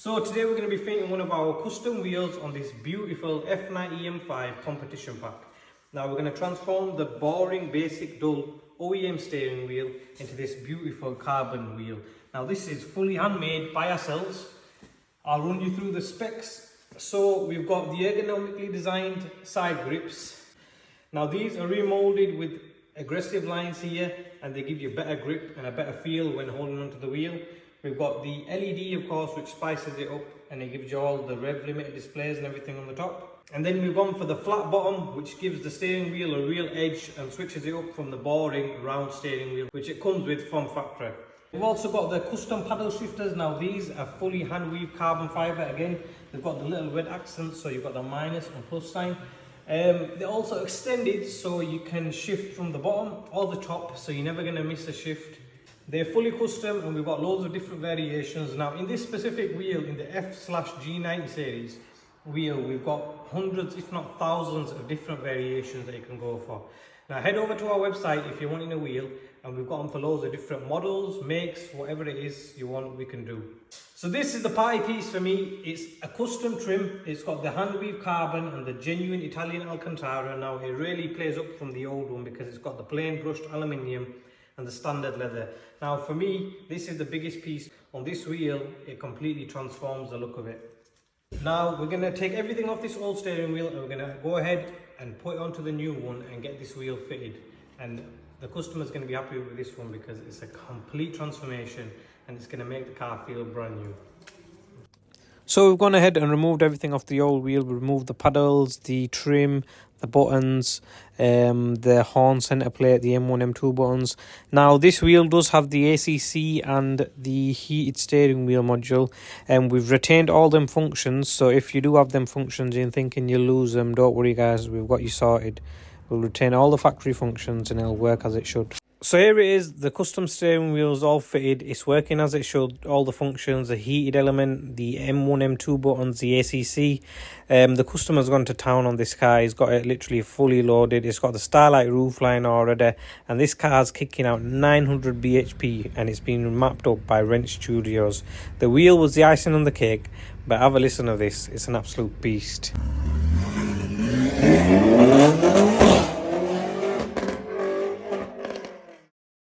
So today we're going to be fitting one of our custom wheels on this beautiful F90 M5 competition pack. Now we're going to transform the boring, basic, dull OEM steering wheel into this beautiful carbon wheel. Now this is fully handmade by ourselves. I'll run you through the specs. So we've got the ergonomically designed side grips. Now these are remolded with aggressive lines here, and they give you better grip and a better feel when holding onto the wheel. We've got the LED, of course, which spices it up and it gives you all the rev limiter displays and everything on the top. And then we've gone for the flat bottom, which gives the steering wheel a real edge and switches it up from the boring round steering wheel, which it comes with from factory. We've also got the custom paddle shifters. Now these are fully hand weaved carbon fibre. Again, they've got the little red accents, so you've got the minus and plus sign. They're also extended so you can shift from the bottom or the top, so you're never going to miss a shift. They're fully custom and we've got loads of different variations. Now in this specific wheel, in the F/G90 series wheel, we've got hundreds if not thousands of different variations that you can go for. Now head over to our website if you're wanting a wheel, and we've got them for loads of different models, makes, whatever it is you want, we can do. So this is the party piece for me. It's a custom trim. It's got the hand weave carbon and the genuine Italian Alcantara. Now it really plays up from the old one because it's got the plain brushed aluminium and the standard leather. Now for me, this is the biggest piece on this wheel. It completely transforms the look of it. Now we're going to take everything off this old steering wheel and we're going to go ahead and put it onto the new one and get this wheel fitted. And the customer's going to be happy with this one because it's a complete transformation and it's going to make the car feel brand new. So we've gone ahead and removed everything off the old wheel. We removed the paddles, the trim, the buttons, the horn center plate, the M1, M2 buttons. Now this wheel does have the ACC and the heated steering wheel module, and we've retained all them functions. So if you do have them functions and thinking you'll lose them, don't worry guys, we've got you sorted. We'll retain all the factory functions and it'll work as it should. So here it is, the custom steering wheel is all fitted, it's working as it should, all the functions, the heated element, the M1, M2 buttons, the ACC. The customer's gone to town on this car, he's got it literally fully loaded, it's got the Starlight roofline already, and this car's kicking out 900 bhp and it's been mapped up by Rent Studios. The wheel was the icing on the cake, but have a listen to this, it's an absolute beast.